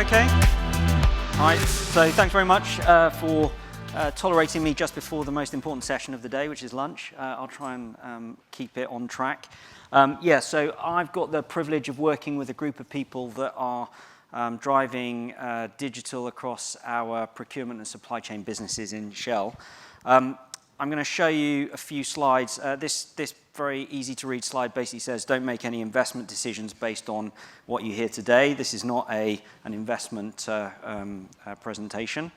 okay? All right, so thanks very much for tolerating me just before the most important session of the day, which is lunch. I'll try and keep it on track. So I've got the privilege of working with a group of people that are driving digital across our procurement and supply chain businesses in Shell. I'm going to show you a few slides. This very easy to read slide basically says don't make any investment decisions based on what you hear today. This is not an investment presentation.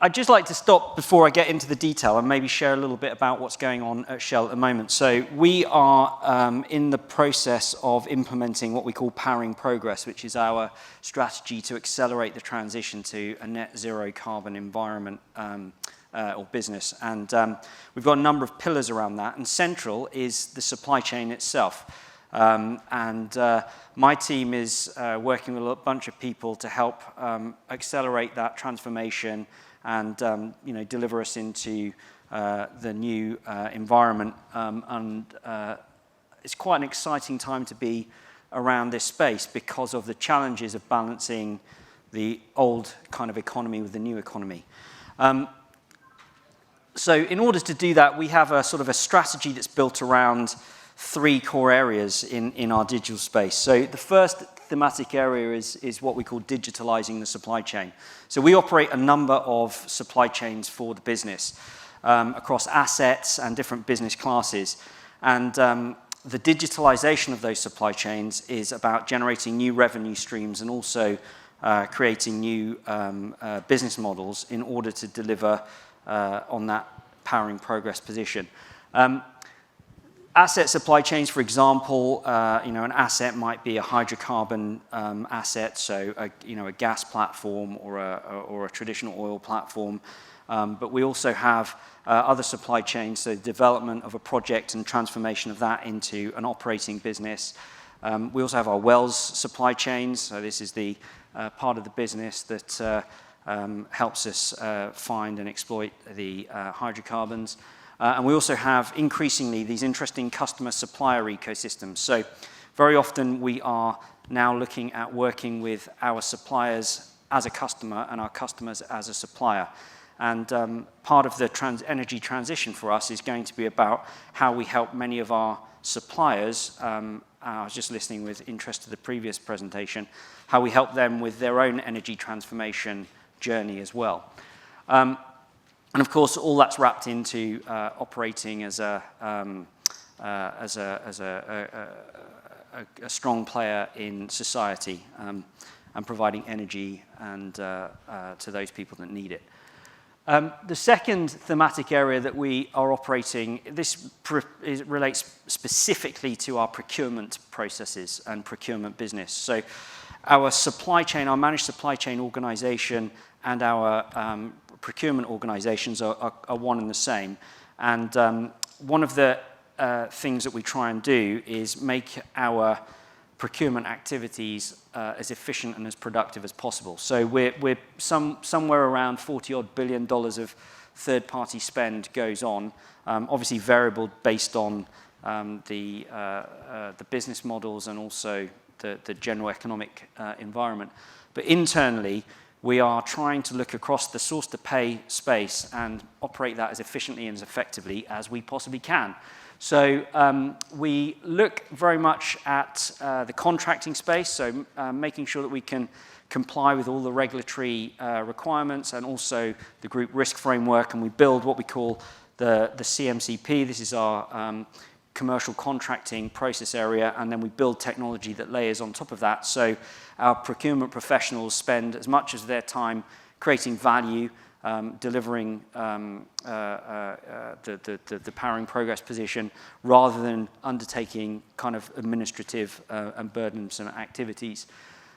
I'd just like to stop before I get into the detail and maybe share a little bit about what's going on at Shell at the moment. So we are in the process of implementing what we call Powering Progress, which is our strategy to accelerate the transition to a net zero carbon environment or business. And we've got a number of pillars around that, and central is the supply chain itself. My team is working with a bunch of people to help accelerate that transformation and deliver us into the new environment. It's quite an exciting time to be around this space because of the challenges of balancing the old kind of economy with the new economy. So in order to do that, we have a sort of a strategy that's built around three core areas in our digital space. So the first thematic area is what we call digitalising the supply chain. So we operate a number of supply chains for the business across assets and different business classes. And the digitalisation of those supply chains is about generating new revenue streams and also creating new business models in order to deliver on that powering progress position. Asset supply chains, for example, an asset might be a hydrocarbon asset, so a gas platform or a traditional oil platform. But we also have other supply chains, so development of a project and transformation of that into an operating business. We also have our wells supply chains, so this is the part of the business that helps us find and exploit the hydrocarbons. And we also have, increasingly, these interesting customer-supplier ecosystems. So very often we are now looking at working with our suppliers as a customer and our customers as a supplier. And part of the energy transition for us is going to be about how we help many of our suppliers. I was just listening with interest to the previous presentation, how we help them with their own energy transformation journey as well. And of course, all that's wrapped into operating as a strong player in society and providing energy and to those people that need it. The second thematic area that we are operating, this relates specifically to our procurement processes and procurement business. So our supply chain, our managed supply chain organization and our procurement organizations are one and the same. And one of the things that we try and do is make our procurement activities as efficient and as productive as possible. So we're somewhere around $40-odd billion of third-party spend goes on, obviously variable based on the business models and also the general economic environment. But internally, we are trying to look across the source-to-pay space and operate that as efficiently and as effectively as we possibly can. So we look very much at the contracting space, so making sure that we can comply with all the regulatory requirements and also the group risk framework, and we build what we call the CMCP. This is our commercial contracting process area, and then we build technology that layers on top of that. So our procurement professionals spend as much of their time creating value, delivering the powering progress position, rather than undertaking kind of administrative and burdensome activities.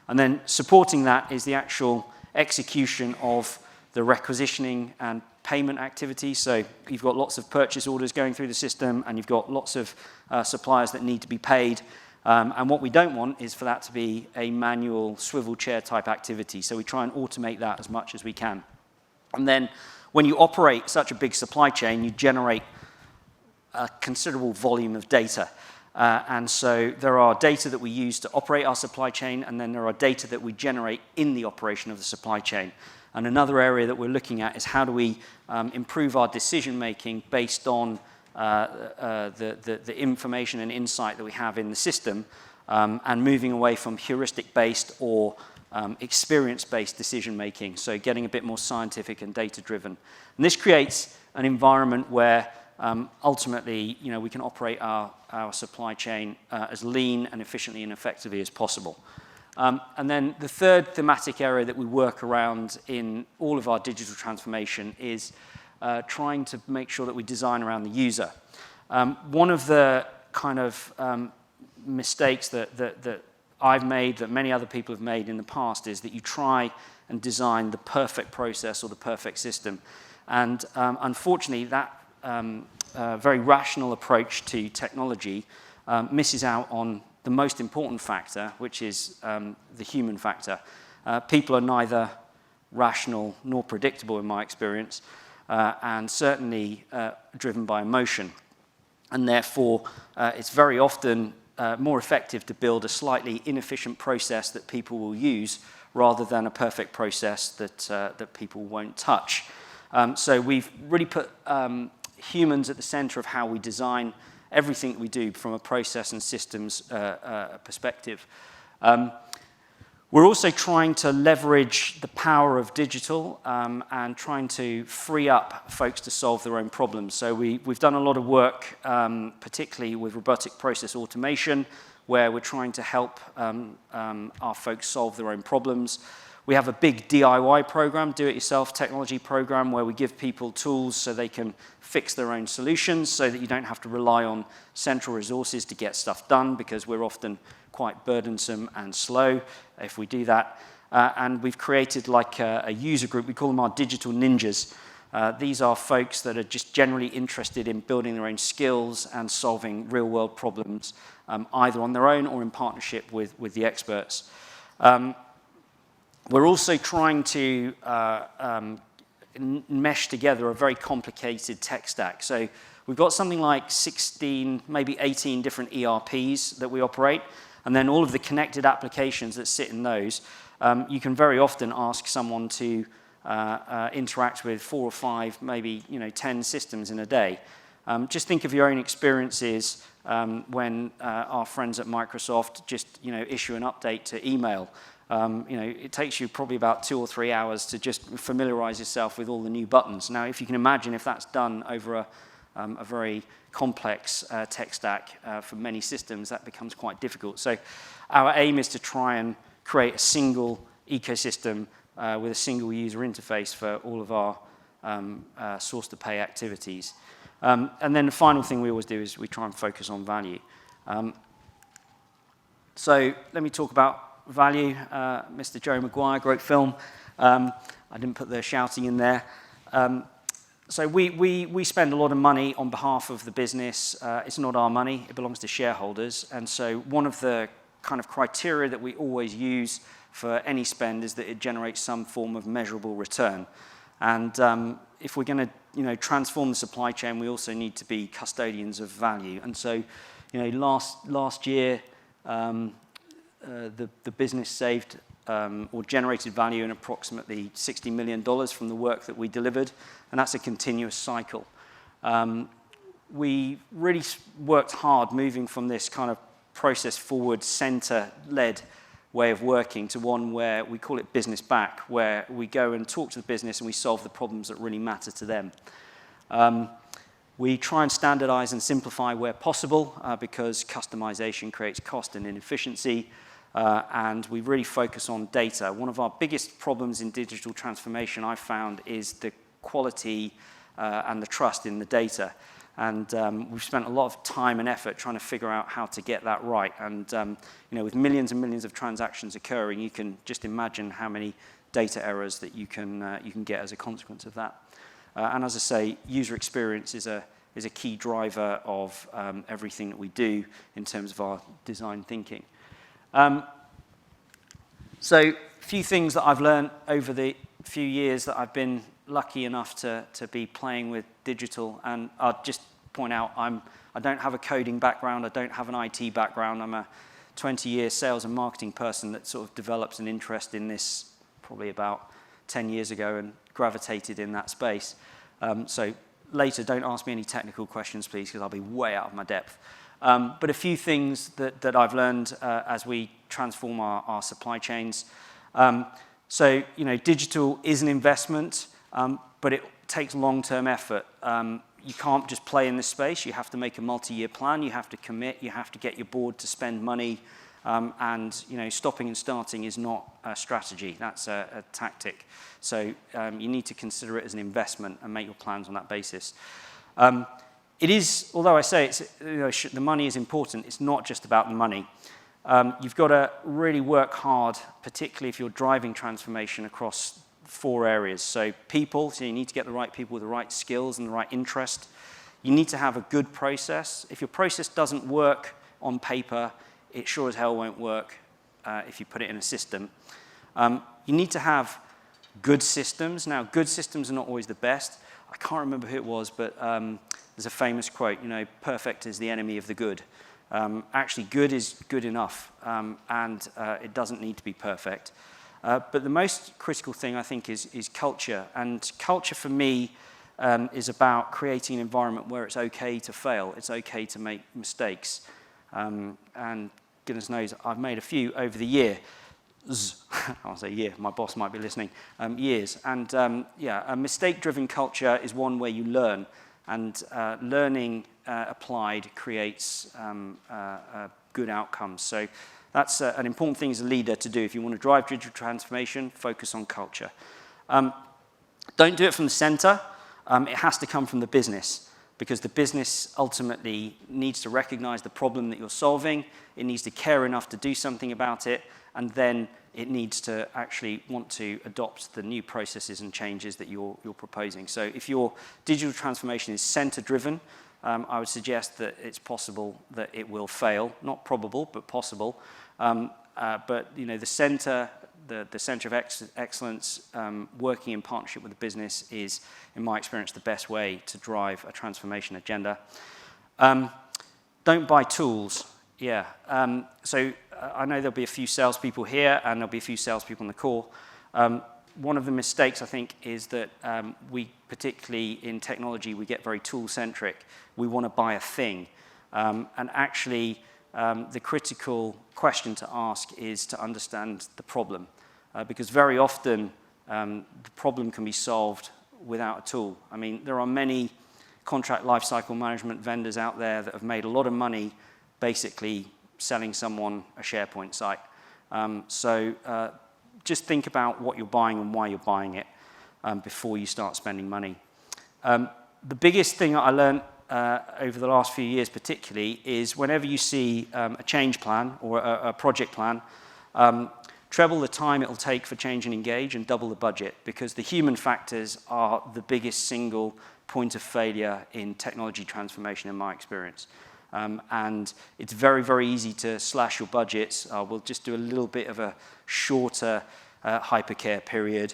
And then supporting that is the actual execution of the requisitioning and payment activity. So you've got lots of purchase orders going through the system, and you've got lots of suppliers that need to be paid. And what we don't want is for that to be a manual swivel chair type activity. So we try and automate that as much as we can. And then when you operate such a big supply chain, you generate a considerable volume of data. And so there are data that we use to operate our supply chain, and then there are data that we generate in the operation of the supply chain. And another area that we're looking at is how do we improve our decision-making based on the information and insight that we have in the system, and moving away from heuristic-based or experience-based decision-making, so getting a bit more scientific and data-driven. And this creates an environment where ultimately, we can operate our supply chain as lean and efficiently and effectively as possible. And then the third thematic area that we work around in all of our digital transformation is trying to make sure that we design around the user. One of the kind of mistakes that I've made, that many other people have made in the past, is that you try and design the perfect process or the perfect system. And unfortunately, that very rational approach to technology misses out on the most important factor, which is the human factor. People are neither rational nor predictable in my experience, and certainly driven by emotion. And therefore, it's very often more effective to build a slightly inefficient process that people will use rather than a perfect process that people won't touch. So we've really put humans at the center of how we design everything we do from a process and systems perspective. We're also trying to leverage the power of digital and trying to free up folks to solve their own problems. So we've done a lot of work, particularly with robotic process automation, where we're trying to help our folks solve their own problems. We have a big DIY program, do-it-yourself technology program, where we give people tools so they can fix their own solutions so that you don't have to rely on central resources to get stuff done, because we're often quite burdensome and slow if we do that. And we've created like a user group. We call them our digital ninjas. These are folks that are just generally interested in building their own skills and solving real-world problems, either on their own or in partnership with the experts. We're also trying to mesh together a very complicated tech stack. So we've got something like 16, maybe 18 different ERPs that we operate, and then all of the connected applications that sit in those. You can very often ask someone to interact with 4 or 5, maybe 10 systems in a day. Just think of your own experiences when our friends at Microsoft just issue an update to email. It takes you probably about 2 or 3 hours to just familiarize yourself with all the new buttons. Now, if you can imagine if that's done over a very complex tech stack for many systems, that becomes quite difficult. So our aim is to try and create a single ecosystem with a single user interface for all of our source-to-pay activities. And then the final thing we always do is we try and focus on value. So let me talk about value. Mr. Jerry Maguire, great film. I didn't put the shouting in there. So we spend a lot of money on behalf of the business. It's not our money, it belongs to shareholders. And so one of the kind of criteria that we always use for any spend is that it generates some form of measurable return. And if we're going to transform the supply chain, we also need to be custodians of value. And so last year, the business saved or generated value in approximately $60 million from the work that we delivered, and that's a continuous cycle. We really worked hard moving from this kind of process forward, center-led way of working to one where we call it business back, where we go and talk to the business and we solve the problems that really matter to them. We try and standardize and simplify where possible because customization creates cost and inefficiency. And we really focus on data. One of our biggest problems in digital transformation, I've found, is the quality and the trust in the data. And we've spent a lot of time and effort trying to figure out how to get that right. And with millions and millions of transactions occurring, you can just imagine how many data errors that you can get as a consequence of that. And as I say, user experience is a key driver of everything that we do in terms of our design thinking. So a few things that I've learned over the few years that I've been lucky enough to be playing with digital, and I'll just point out I don't have a coding background, I don't have an IT background. I'm a 20-year sales and marketing person that sort of developed an interest in this probably about 10 years ago and gravitated in that space. So later, don't ask me any technical questions, please, because I'll be way out of my depth. But a few things that I've learned as we transform our supply chains. So, digital is an investment, but it takes long-term effort. You can't just play in this space. You have to make a multi-year plan. You have to commit. You have to get your board to spend money. And stopping and starting is not a strategy. That's a tactic. So you need to consider it as an investment and make your plans on that basis. It is, although I say the money is important, it's not just about the money. You've got to really work hard, particularly if you're driving transformation across 4 areas. So people, so you need to get the right people with the right skills and the right interest. You need to have a good process. If your process doesn't work on paper, it sure as hell won't work if you put it in a system. You need to have good systems. Now, good systems are not always the best. I can't remember who it was, but there's a famous quote, perfect is the enemy of the good. Actually, good is good enough, and it doesn't need to be perfect. But the most critical thing, I think, is culture. And culture, for me, is about creating an environment where it's okay to fail. It's okay to make mistakes. And goodness knows, I've made a few over the years. I'll say year, my boss might be listening. Years. And a mistake-driven culture is one where you learn. And learning applied creates good outcomes. So that's an important thing as a leader to do. If you want to drive digital transformation, focus on culture. Don't do it from the center. It has to come from the business, because the business ultimately needs to recognize the problem that you're solving. It needs to care enough to do something about it, and then it needs to actually want to adopt the new processes and changes that you're proposing. So if your digital transformation is center-driven, I would suggest that it's possible that it will fail. Not probable, but possible. But the center of excellence, working in partnership with the business is, in my experience, the best way to drive a transformation agenda. Don't buy tools. Yeah. So I know there'll be a few salespeople here, and there'll be a few salespeople on the call. One of the mistakes, I think, is that we, particularly in technology, we get very tool-centric. We want to buy a thing. And actually, the critical question to ask is to understand the problem. Because very often, the problem can be solved without a tool. I mean, there are many contract lifecycle management vendors out there that have made a lot of money basically selling someone a SharePoint site. So just think about what you're buying and why you're buying it before you start spending money. The biggest thing that I learned over the last few years particularly is whenever you see a change plan or a project plan, treble the time it'll take for change and engage and double the budget, because the human factors are the biggest single point of failure in technology transformation in my experience. And it's very, very easy to slash your budgets. We'll just do a little bit of a shorter hypercare period.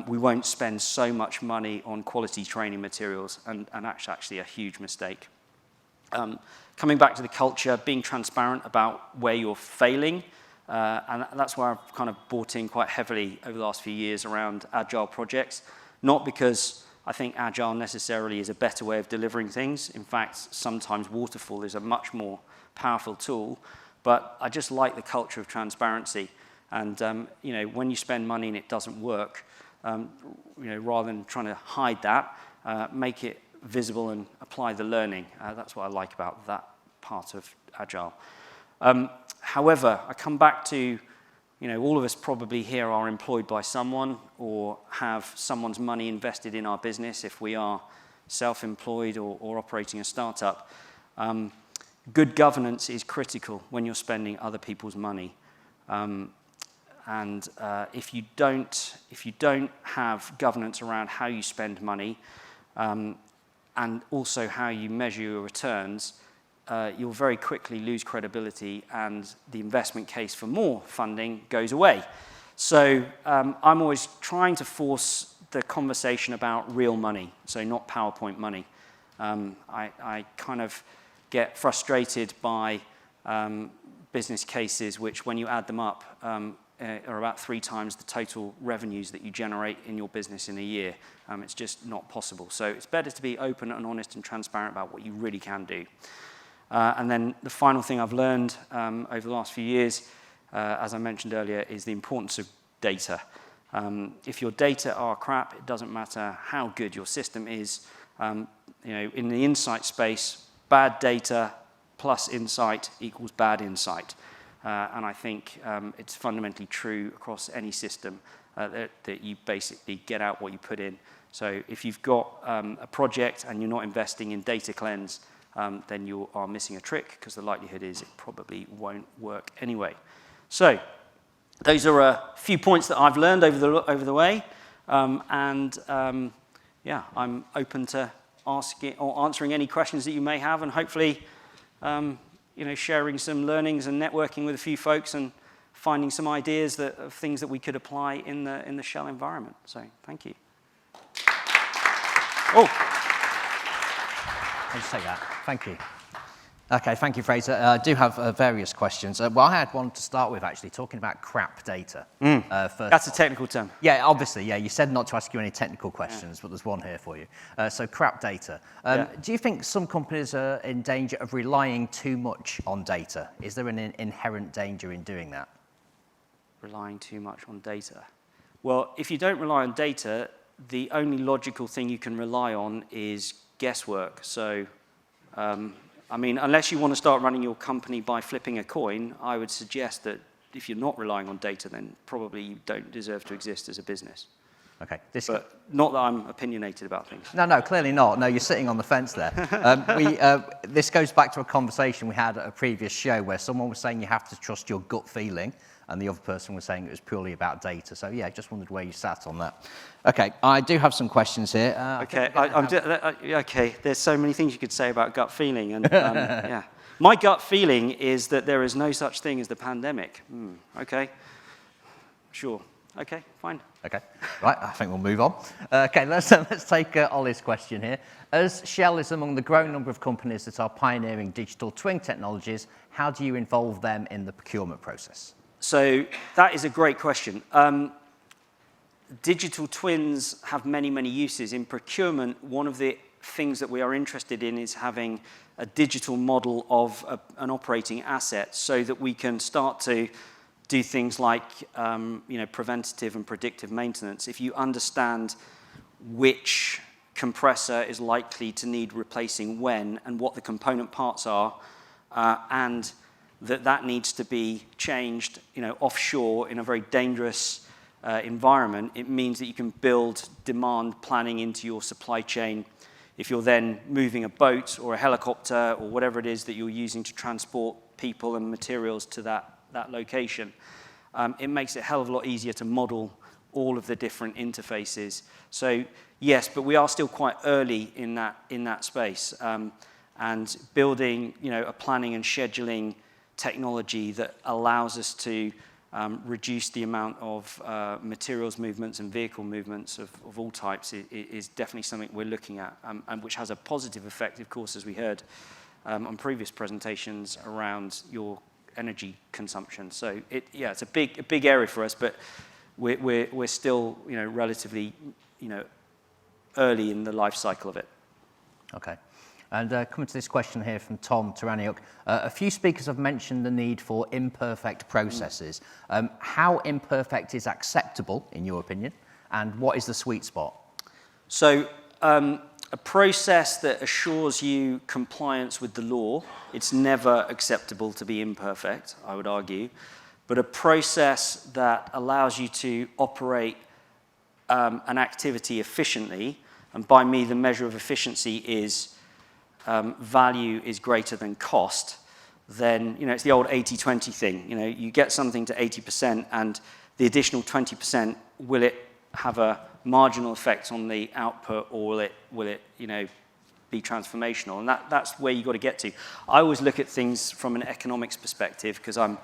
We won't spend so much money on quality training materials, and that's actually a huge mistake. Coming back to the culture, being transparent about where you're failing, and that's where I've kind of bought in quite heavily over the last few years around agile projects. Not because I think agile necessarily is a better way of delivering things. In fact, sometimes waterfall is a much more powerful tool, but I just like the culture of transparency. And when you spend money and it doesn't work, rather than trying to hide that, make it visible and apply the learning. That's what I like about that part of agile. However, I come back to, all of us probably here are employed by someone or have someone's money invested in our business if we are self-employed or operating a startup. Good governance is critical when you're spending other people's money. And if you don't have governance around how you spend money and also how you measure your returns, you'll very quickly lose credibility, and the investment case for more funding goes away. So I'm always trying to force the conversation about real money, so not PowerPoint money. I kind of get frustrated by business cases which, when you add them up, are about 3 times the total revenues that you generate in your business in a year. It's just not possible. So it's better to be open and honest and transparent about what you really can do. And then the final thing I've learned over the last few years, as I mentioned earlier, is the importance of data. If your data are crap, it doesn't matter how good your system is. In the insight space, bad data plus insight equals bad insight. And I think it's fundamentally true across any system that you basically get out what you put in. So if you've got a project and you're not investing in data cleanse, then you are missing a trick, because the likelihood is it probably won't work anyway. So those are a few points that I've learned over the way. Yeah, I'm open to asking or answering any questions that you may have, and hopefully sharing some learnings and networking with a few folks and finding some ideas of things that we could apply in the Shell environment. So thank you. I'll just take that. Thank you. Okay, thank you, Fraser. I do have various questions. Well, I had one to start with, actually, talking about crap data. That's a technical term. Yeah, obviously, yeah. You said not to ask you any technical questions, but there's one here for you. So crap data. Do you think some companies are in danger of relying too much on data? Is there an inherent danger in doing that? Relying too much on data. Well, if you don't rely on data, the only logical thing you can rely on is guesswork. So, I mean, unless you want to start running your company by flipping a coin, I would suggest that if you're not relying on data, then probably you don't deserve to exist as a business. Okay. But not that I'm opinionated about things. No, clearly not. No, you're sitting on the fence there. This goes back to a conversation we had at a previous show where someone was saying you have to trust your gut feeling, and the other person was saying it was purely about data. So, yeah, just wondered where you sat on that. Okay, I do have some questions here. Okay, there's so many things you could say about gut feeling. And yeah. My gut feeling is that there is no such thing as the pandemic. Okay, sure. Okay, fine. Okay, right, I think we'll move on. Okay, let's take Ollie's question here. As Shell is among the growing number of companies that are pioneering digital twin technologies, how do you involve them in the procurement process? So that is a great question. Digital twins have many, many uses. In procurement, one of the things that we are interested in is having a digital model of an operating asset, so that we can start to do things like preventative and predictive maintenance. If you understand which compressor is likely to need replacing when, and what the component parts are, and that needs to be changed, offshore in a very dangerous environment, it means that you can build demand planning into your supply chain. If you're then moving a boat or a helicopter or whatever it is that you're using to transport people and materials to that location, it makes it a hell of a lot easier to model all of the different interfaces. So yes, but we are still quite early in that space, and building a planning and scheduling technology that allows us to reduce the amount of materials movements and vehicle movements of all types is definitely something we're looking at, and which has a positive effect, of course, as we heard on previous presentations, around your energy consumption. So it's a big area for us, but we're still relatively early in the life cycle of it. Okay. And coming to this question here from Tom Taraniuk, a few speakers have mentioned the need for imperfect processes. How imperfect is acceptable, in your opinion, and what is the sweet spot? So a process that assures you compliance with the law, it's never acceptable to be imperfect, I would argue, but a process that allows you to operate an activity efficiently, and by me the measure of efficiency is value is greater than cost, then it's the old 80-20 thing. You get something to 80%, and the additional 20%, will it have a marginal effect on the output, or will it be transformational? And that's where you got to get to. I always look at things from an economics perspective, because I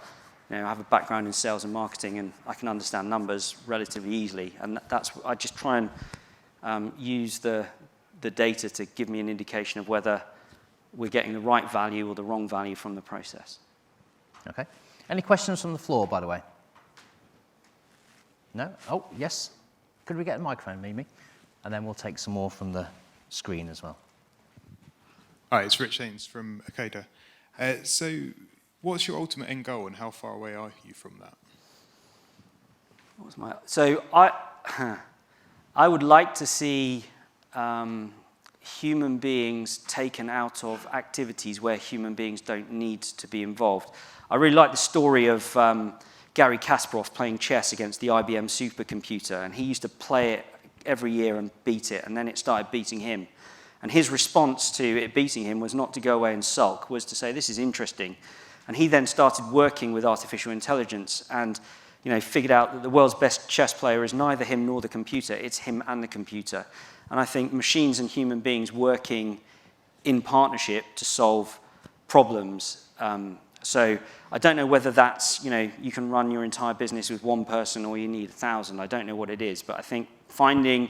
have a background in sales and marketing, and I can understand numbers relatively easily, and I just try and use the the data to give me an indication of whether we're getting the right value or the wrong value from the process. Okay. Any questions from the floor, by the way? No? Oh, yes. Could we get a microphone, Mimi? And then we'll take some more from the screen as well. Hi, it's Rich Haynes from Akada. So what's your ultimate end goal and how far away are you from that? So I would like to see human beings taken out of activities where human beings don't need to be involved. I really like the story of Gary Kasparov playing chess against the IBM supercomputer, and he used to play it every year and beat it, and then it started beating him. And his response to it beating him was not to go away and sulk, was to say, this is interesting. And he then started working with artificial intelligence and figured out that the world's best chess player is neither him nor the computer, it's him and the computer. And I think machines and human beings working in partnership to solve problems. So I don't know whether that's, you can run your entire business with one person or you need 1,000. I don't know what it is, but I think finding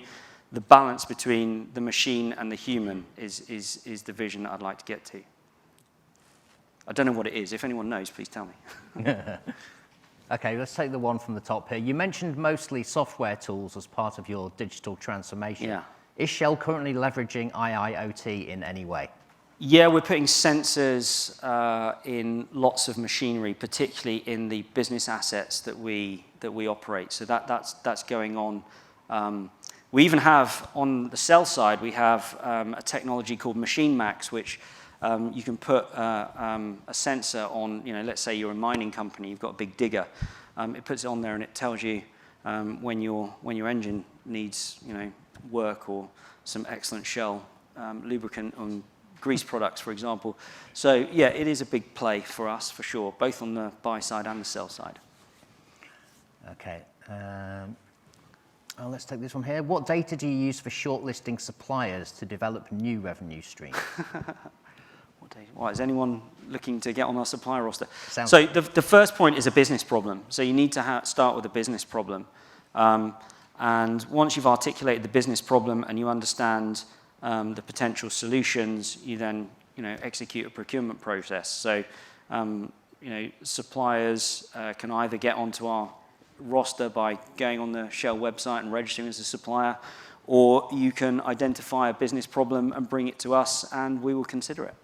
the balance between the machine and the human is the vision that I'd like to get to. I don't know what it is. If anyone knows, please tell me. Okay, let's take the one from the top here. You mentioned mostly software tools as part of your digital transformation. Yeah. Is Shell currently leveraging IIoT in any way? Yeah, we're putting sensors in lots of machinery, particularly in the business assets that we operate. So that's going on. We even have, on the cell side, we have a technology called Machine Max, which you can put a sensor on, let's say you're a mining company, you've got a big digger. It puts it on there and it tells you when your engine needs, work or some excellent Shell lubricant and grease products, for example. So yeah, it is a big play for us, for sure, both on the buy side and the sell side. Okay. Let's take this one here. What data do you use for shortlisting suppliers to develop new revenue streams? Well, is anyone looking to get on our supplier roster? So the first point is a business problem. So you need to start with a business problem. And once you've articulated the business problem and you understand the potential solutions, you then execute a procurement process. So suppliers can either get onto our roster by going on the Shell website and registering as a supplier, or you can identify a business problem and bring it to us and we will consider it.